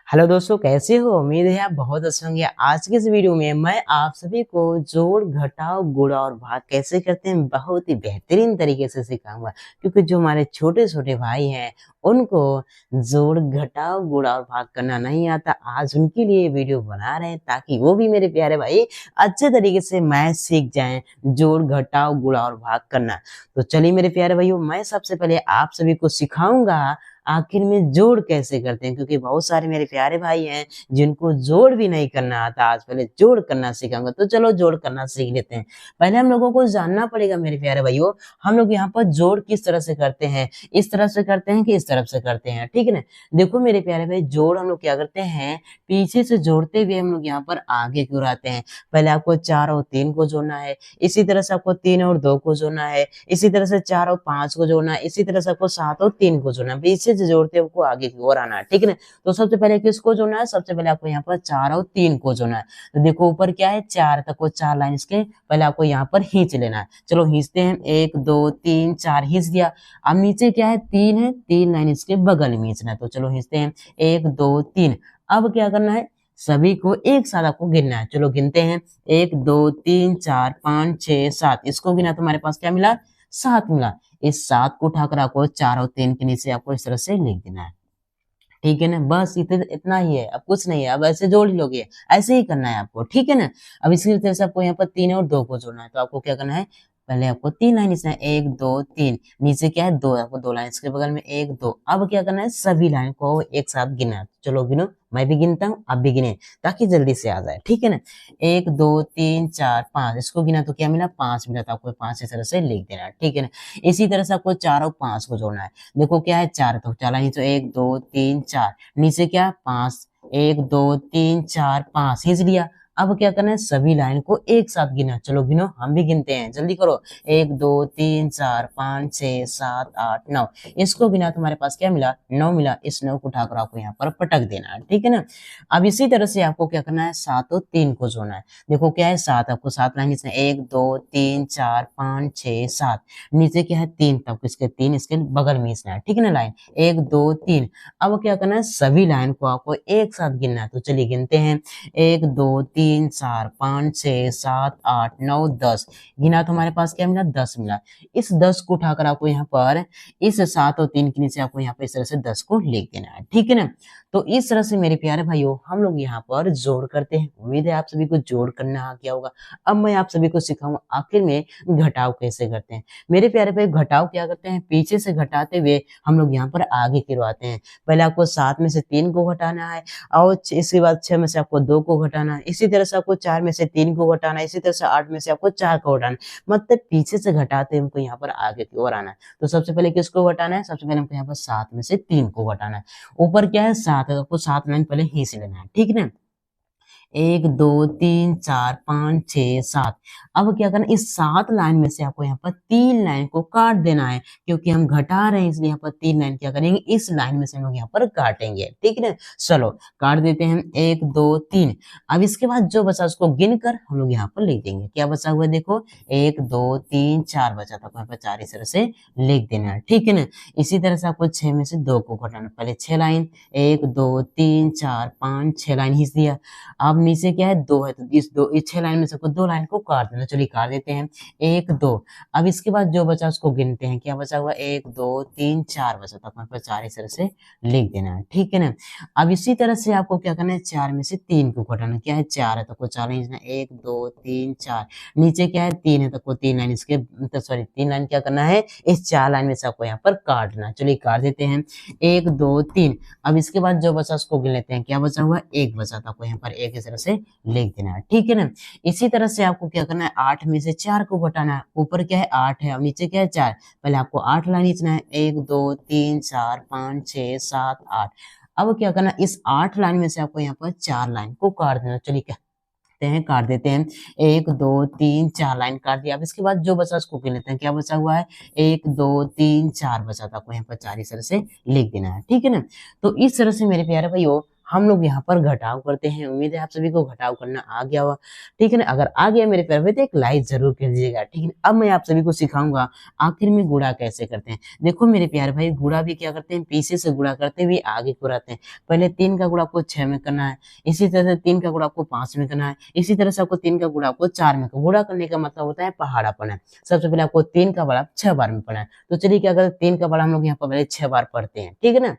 Hello दोस्तों, कैसे हो? उम्मीद है आप बहुत अच्छे होंगे। आज के इस वीडियो में मैं आप सभी को जोड़ घटाव गुणा और भाग कैसे करते हैं बहुत ही बेहतरीन तरीके से सिखाऊंगा। क्योंकि जो हमारे छोटे छोटे भाई हैं उनको जोड़ घटाव गुणा और भाग करना नहीं आता। आज उनके लिए वीडियो बना रहे हैं ताकि वो भी मेरे प्यारे भाई अच्छे तरीके से मैथ सीख जाएं, जोड़ घटाव गुणा और भाग करना। तो चलिए मेरे प्यारे भाइयों, मैं सबसे पहले आप सभी को सिखाऊंगा आखिर में जोड़ कैसे करते हैं। क्योंकि बहुत सारे मेरे प्यारे भाई हैं जिनको जोड़ भी नहीं करना आता। आज पहले जोड़ करना सिखाऊंगा, तो चलो जोड़ करना सीख लेते हैं। पहले हम लोगों को जानना पड़ेगा मेरे प्यारे भाइयों, हम लोग यहाँ पर जोड़ किस तरह से करते हैं। इस तरह से करते हैं कि इस तरफ से करते हैं, ठीक है ना। देखो मेरे प्यारे भाई, जोड़ हम लोग क्या करते हैं, पीछे से जोड़ते हुए हम लोग यहाँ पर आगे क्यों आते हैं। पहले आपको 4 और 3 को जोड़ना है, इसी तरह से आपको 3 और 2 को जोड़ना है, इसी तरह से 4 और 5 को जोड़ना है, इसी तरह से आपको 7 और 3 को जोड़ना है। पीछे से जोड़ते हुए आपको आगे की ओर आना है, ठीक है ना। तो सबसे पहले किसको जोड़ना है, सबसे पहले आपको यहाँ पर 4 और 3 को जोड़ना है। तो देखो ऊपर क्या है, 4 तक को 4 लाइन इसके पहले आपको यहाँ पर खींच लेना है। चलो खींचते हैं, 1 2 3 4 खींच दिया। अब नीचे क्या है, 3 है, 3 लाइन इसके बगल में खींचना है। तो चलो खींचते हैं, 1 2 3। अब क्या करना है, सभी को एक साथ आपको गिनना है। चलो गिनते हैं, 1 2 3 4 5 6 7। इसको गिना तो हमारे पास क्या मिला, 7 मिला। इस 7 को उठाकर आपको 4 और 3 के नीचे आपको इस तरह से लिख देना है, ठीक है ना। बस इतना ही है, अब कुछ नहीं है। अब ऐसे जोड़ लोगे, ऐसे ही करना है आपको, ठीक है ना। अब इसी तरह से आपको यहाँ पर 3 और 2 को जोड़ना है। तो आपको क्या करना है, पहले आपको 3 लाइन इसमें 1 2 3, नीचे क्या है 2, आपको 2 लाइन इसके बगल में 1 2। अब क्या करना है, सभी लाइन को एक साथ गिनना है। चलो गिनो, मैं भी गिनता हूँ, आप भी गिने ताकि जल्दी से आ जाए, ठीक है ना। 1 2 3 4 5, इसको गिना तो क्या मिला, 5 मिला। तो आपको 5 इस तरह से लिख देना है, ठीक है ना। इसी तरह से आपको 4 और 5 को जोड़ना है। देखो क्या है, 4 तो चला नीचे 1 2 3 4, नीचे क्या 5, 1 2 3 4 5 खींच लिया। अब क्या करना है, सभी लाइन को एक साथ गिना। चलो गिनो, हम भी गिनते हैं, जल्दी करो। 1 2 3 4 5 6 7 8 9, इसको गिना तो हमारे पास क्या मिला, 9 मिला। इस 9 को उठाकर आपको यहाँ पर पटक देना है, ठीक है ना। अब इसी तरह से आपको क्या करना है, 7 और 3 को जोड़ना है। देखो क्या है, 7, आपको 7 लाइन इसमें 1 2 3 4 5 6 7, नीचे क्या है 3, तब इसके 3 इसके बगल में इसना है, ठीक है ना। लाइन 1 2 3। अब क्या करना है, सभी लाइन को आपको एक साथ गिनना है। तो चलिए गिनते हैं, 1 2 3 4 5 6 7 8 9 10। गिना तो हमारे पास क्या मिला, 10 मिला। इस 10 को उठाकर आपको यहाँ पर इस 7 और 3 के नीचे आपको यहाँ पर इस तरह से 10 को लिख देना है, ठीक है ना। तो इस तरह से मेरे प्यारे भाइयों हम लोग यहाँ पर जोड़ करते हैं। उम्मीद है आप सभी को जोड़ करना आ गया होगा। अब मैं आप सभी को सिखाऊंगा आखिर में घटाव कैसे करते हैं। मेरे प्यारे भाई, घटाव क्या करते हैं, पीछे से घटाते हुए हम लोग यहाँ पर आगे गिरवाते हैं। पहले आपको 7 में से 3 को घटाना है, और इसके बाद 6 में से आपको 2 को घटाना है, इसी तरह से आपको 4 में से 3 को घटाना है, इसी तरह से 8 में से आपको 4 को घटाना है। मतलब पीछे से घटाते हमको यहाँ पर आगे की ओर आना है। तो सबसे पहले किसको घटाना है, सबसे पहले हमको यहाँ पर 7 में से 3 को घटाना है। ऊपर क्या है, 7 है, तो आपको 7 लाइन पहले खींच लेना है, ठीक है ना। 1 2 3 4 5 6 7। अब क्या करना है, इस 7 लाइन में से आपको यहाँ पर 3 लाइन को काट देना है। क्योंकि हम घटा रहे हैं इसलिए यहाँ पर 3 लाइन क्या करेंगे, इस लाइन में से हम लोग यहाँ पर काटेंगे, ठीक है ना। चलो काट देते हैं, 1 2 3। अब इसके बाद जो बचा उसको गिनकर हम लोग यहाँ पर लिख देंगे। क्या बचा हुआ है, देखो 1 2 3 4 बचा था, यहाँ पर 4 इस तरह से लिख देना है, ठीक है ना। इसी तरह से आपको 6 में से 2 को घटाना, पहले 6 लाइन 1 2 3 4 5 6 लाइन खींच दिया। अब नीचे क्या है, 2 है, तो इस 6 लाइन में से 2 लाइन को काट देना। चलिए काट देते हैं, 1 2। अब इसके बाद जो बचा उसको गिनते हैं। क्या बचा हुआ, 1 2 3 4 बचा था, वहां पर 4 इस तरह से लिख देना है, ठीक है ना। अब इसी तरह से आपको क्या करना है, 4 में से 3 को घटाना। क्या है, 4 है, तो आपको 4 लाइन 1 2 3 4। नीचे क्या है, 3 है, तो आपको 3 लाइन इसके सॉरी 3 लाइन क्या करना है, इस 4 लाइन में से आपको यहाँ पर काटना। चलिए काट देते हैं, 1 2 3। अब इसके बाद जो बचा उसको गिन लेते हैं। क्या बचा हुआ, 1 बचा था, आपको यहाँ पर 1 इस तरह से लिख देना है, ठीक है ना। इसी तरह से आपको क्या करना है, 8 में से 4 को घटाना है। ऊपर क्या है, 8 है, और नीचे क्या है, 4। पहले आपको 8 लाइन खींचना है, 1 2 3 4 5 6 7 8। अब क्या करना, इस 8 लाइन में से आपको यहाँ पर 4 लाइन को काट देना। चलिए कहते हैं, काट देते हैं, 1 2 3 4 लाइन काट दिया। अब इसके बाद जो बचा उसको गिन लेते हैं। क्या बचा हुआ है, 1 2 3 4 बचा था, आपको यहाँ पर 4 इस तरह से लिख देना है, ठीक है ना। तो इस तरह से मेरे प्यारे भाइयों हम लोग यहाँ पर घटाव करते हैं। उम्मीद है आप सभी को घटाव करना आ गया होगा, ठीक है ना। अगर आ गया मेरे प्यारे भाई तो एक लाइक जरूर कर दीजिएगा, ठीक है। अब मैं आप सभी को सिखाऊंगा आखिर में गुणा कैसे करते हैं। देखो मेरे प्यारे भाई, गुणा भी क्या करते हैं, पीछे से गुणा करते हुए आगे को रहते हैं। पहले 3 का गुणा आपको 6 में करना है, इसी तरह से 3 का गुणा आपको 5 में करना है, इसी तरह से आपको 3 का गुणा आपको 4 में करना। गुणा करने का मतलब होता है पहाड़ा पढ़ना। सबसे पहले आपको 3 का बड़ा 6 बार में पढ़ना है। तो चलिए क्या करते हैं, 3 का बड़ा हम लोग यहाँ पर पहले 6 बार पढ़ते हैं, ठीक है ना।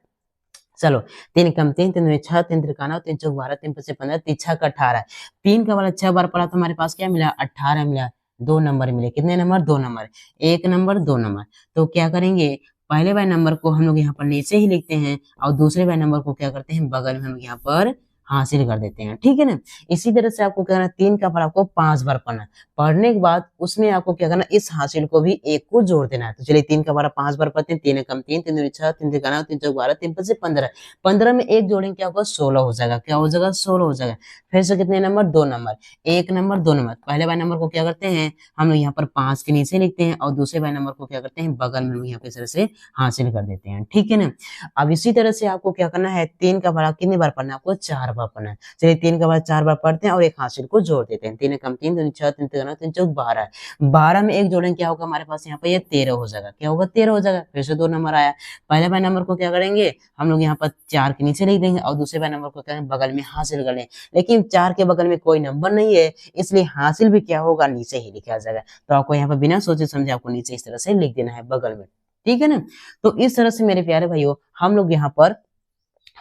चलो, 3 कम 3, 3 में 6, 3 त्रिकाना, 3 चौक 12, 3 पचे 15, 3 छक 18। 3 का वाला 6 बार पढ़ा तो हमारे पास क्या मिला, 18 मिला। 2 नंबर मिले, कितने नंबर, 2 नंबर, 1 नंबर 2 नंबर। तो क्या करेंगे, पहले वाले नंबर को हम लोग यहाँ पर नीचे ही लिखते हैं और दूसरे वाले नंबर को क्या करते हैं, बगल में हम यहाँ पर हासिल कर देते हैं, ठीक है ना। इसी तरह से आपको क्या करना, 3 का पढ़ा आपको 5 बार पढ़ना। पढ़ने के बाद उसमें आपको क्या करना, इस हासिल को भी 1 को जोड़ देना है। तो चलिए 3 का पढ़ा 5 बार पढ़ते हैं। 3 कम 3, 3 6, 3 तिरकाना, 3 चौक 12, 3 पचे 15। 15 में 1 जोड़ेंगे क्या होगा, 16 हो जाएगा। क्या हो जाएगा, 16 हो जाएगा। फिर से कितने नंबर, 2 नंबर, 1 नंबर 2 नंबर। पहले वाले नंबर को क्या करते हैं, हम लोग यहाँ पर 5 के नीचे लिखते हैं और दूसरे वाले नंबर को क्या करते हैं, बगल में यहाँ पे इस तरह से हासिल कर देते हैं, ठीक है ना। अब इसी तरह से आपको क्या करना है, 3 का पढ़ा कितनी बार पढ़ना है, आपको 4 बार पढ़ना है। चलिए 3 का बाद 4 बार पढ़ते हैं और एक हासिल को जोड़ देते हैं। 3 कम 3, 3 6, 3 तिरकाना, 3 चौक 12। 12 में 1 जोड़ेंगे क्या होगा, हमारे पास यहाँ पे ये 13 हो जाएगा। क्या होगा, 13 हो जाएगा। फिर से 2 नंबर आया। पहले वाले नंबर को क्या करेंगे, हम लोग यहाँ पर 4 के नीचे लिख देंगे और दूसरे वाले नंबर को क्या करेंगे, बगल में हासिल कर लेंगे। लेकिन 4 के बगल में कोई नंबर नहीं है, इसलिए हासिल भी क्या होगा, नीचे ही लिखा जाएगा। तो आपको यहाँ पर बिना सोचे समझे आपको नीचे इस तरह से लिख देना है बगल में, ठीक है ना। तो इस तरह से मेरे प्यारे भाइयों हम लोग यहाँ पर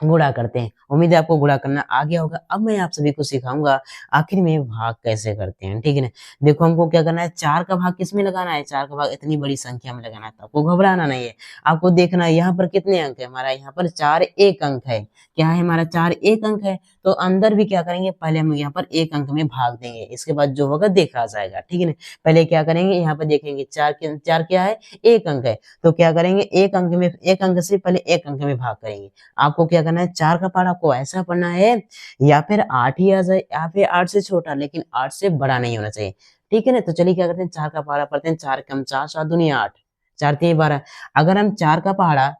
गुणा करते हैं। उम्मीद है आपको गुणा करना आ गया होगा। अब मैं आप सभी को सिखाऊंगा आखिर में भाग कैसे करते हैं, ठीक है ना। देखो हमको क्या करना है, 4 का भाग किस में लगाना है, 4 का भाग इतनी बड़ी संख्या में लगाना है। तो आपको घबराना नहीं है, आपको देखना है यहाँ पर कितने अंक है, हमारा यहाँ पर 4 एक अंक है। क्या है, हमारा 4 एक अंक है। तो अंदर भी क्या करेंगे, पहले हम यहाँ पर 1 अंक में भाग देंगे, इसके बाद जो होगा देखा जाएगा, ठीक है ना। पहले क्या करेंगे, यहाँ पर देखेंगे 4 क्या है, 1 अंक है। तो क्या करेंगे, 1 अंक में 1 अंक से पहले 1 अंक में भाग करेंगे। आपको क्या करना है, 4 का पहाड़ा आपको ऐसा पढ़ना है या फिर 8 ही आ जाए या फिर 8 से छोटा, लेकिन 8 से बड़ा नहीं होना चाहिए, ठीक है ना। तो चलिए क्या करते हैं, 4 का पहाड़ा पढ़ते हैं। 4 कम 4, 7 दूनी 8, 4 3 12। अगर हम 4 का पहाड़ा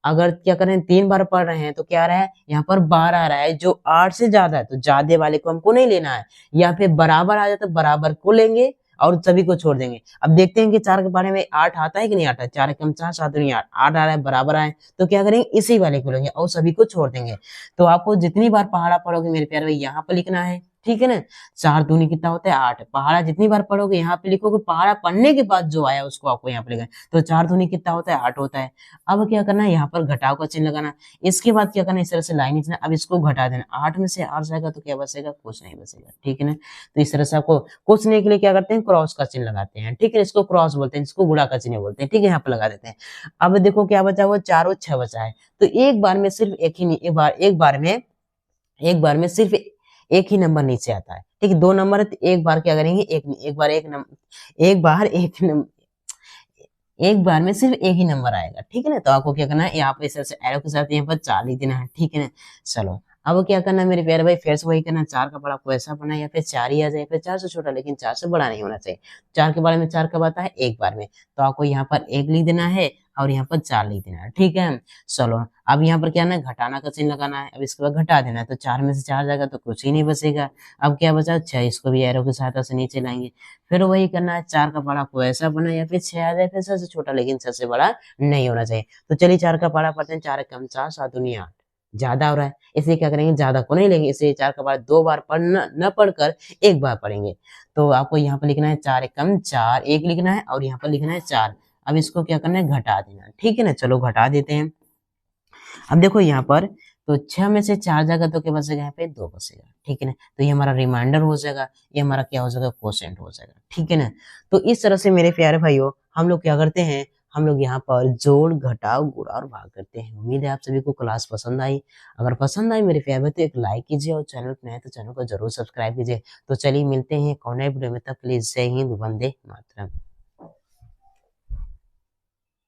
अगर क्या करें 3 बार पढ़ रहे हैं तो क्या आ रहा है, यहाँ पर 12 आ रहा है, जो 8 से ज्यादा है तो ज्यादा वाले को हमको नहीं लेना है, या फिर बराबर आ जाता है बराबर को लेंगे और सभी को छोड़ देंगे। अब देखते हैं कि 4 के बारे में 8 आता है कि नहीं आता। 4 कम 4, 7 दूनी 8, 8 आ रहा है, बराबर आए तो क्या करेंगे, इसी वाले को लेंगे और सभी को छोड़ देंगे। तो आपको जितनी बार पहाड़ा पढ़ोगे मेरे प्यारे भाई यहाँ पर लिखना है, ठीक है ना। 4 दूनी कितना होता है, 8। पहाड़ा जितनी बार पढ़ोगे यहाँ पे लिखोगे, पहाड़ा पढ़ने के बाद जो आया उसको आपको यहाँ पे लिखना है। तो 4 दूनी कितना होता है, 8 होता है। अब क्या करना है, यहाँ पर घटाव का चिन्ह लगाना। इसके बाद क्या करना है, इस तरह से लाइन खींचना। अब इसको घटा देना, 8 में से 8 जाएगा तो क्या बचेगा, कुछ नहीं बचेगा, ठीक है ना। तो इस तरह से आपको कुछ नहीं के लिए क्या करते हैं, क्रॉस का चिन्ह लगाते हैं, ठीक है। इसको क्रॉस बोलते हैं, इसको गुणा का चिन्ह बोलते हैं, ठीक है। यहाँ पर लगा देते हैं। अब देखो क्या बचा, वो 4 और 6 बचा है। तो एक बार में सिर्फ एक ही नहीं, एक बार में सिर्फ एक ही नंबर नीचे आता है, ठीक है। 2 नंबर है तो एक बार क्या करेंगे, एक बार में सिर्फ एक ही नंबर आएगा, ठीक है ना। तो आपको क्या करना है, यहाँ पे इस तरह से एरो के साथ यहाँ पर 4 लिख देना है, ठीक है ना। चलो अब क्या करना है मेरे प्यारे भाई, फिर से वही करना। 4 का बड़ा आपको ऐसा बना, या फिर 4 ही आ जाए, फिर 4 से छोटा लेकिन 4 से बड़ा नहीं होना चाहिए। 4 के बारे में 4 कब आता है, एक बार में। तो आपको यहाँ पर 1 लिख देना है और यहाँ पर 4 लिख देना है, ठीक है। चलो अब यहाँ पर क्या ना, घटाना का चिन्ह लगाना है। अब इसके बाद घटा देना है, तो 4 में से 4 जाएगा तो कुछ ही नहीं बचेगा। अब क्या बचा, 6, इसको भी एरो की सहायता से नीचे लाएंगे। फिर वही करना है, 4 का पहाड़ा आपको ऐसा बना, या फिर 6 आ जाए, फिर सबसे छोटा लेकिन सबसे बड़ा नहीं होना चाहिए। तो चलिए 4 का पहाड़ा पढ़ते हैं। 4 कम 4, 7 दूनी 8, ज्यादा हो रहा है इसलिए क्या करेंगे, ज्यादा को नहीं लेंगे, इसलिए 4 का पहाड़ा 2 बार पढ़ना न पढ़कर एक बार पढ़ेंगे। तो आपको यहाँ पर लिखना है 4 कम 4, 1 लिखना है और यहाँ पर लिखना है 4। अब इसको क्या करना है, घटा देना, ठीक है ना। चलो घटा देते हैं। अब देखो यहाँ पर तो 6 में से 4 जाएगा तो क्या बचेगा, यहाँ पे 2 बचेगा, ठीक है ना। तो ये हमारा रिमाइंडर हो जाएगा, ये हमारा क्या हो जाएगा, क्वोशिएंट हो जाएगा, ठीक है ना। तो इस तरह से मेरे प्यारे भाइयों हम लोग क्या करते हैं, हम लोग यहाँ पर जोड़ घटाव गुणा और भाग करते हैं। उम्मीद है आप सभी को क्लास पसंद आई। अगर पसंद आई मेरे प्यारे भाई तो एक लाइक कीजिए और चैनल पर नए हैं तो चैनल को जरूर सब्सक्राइब कीजिए। तो चलिए मिलते हैं एक और नए वीडियो में, तब प्लीज जय हिंद, वंदे मातरम।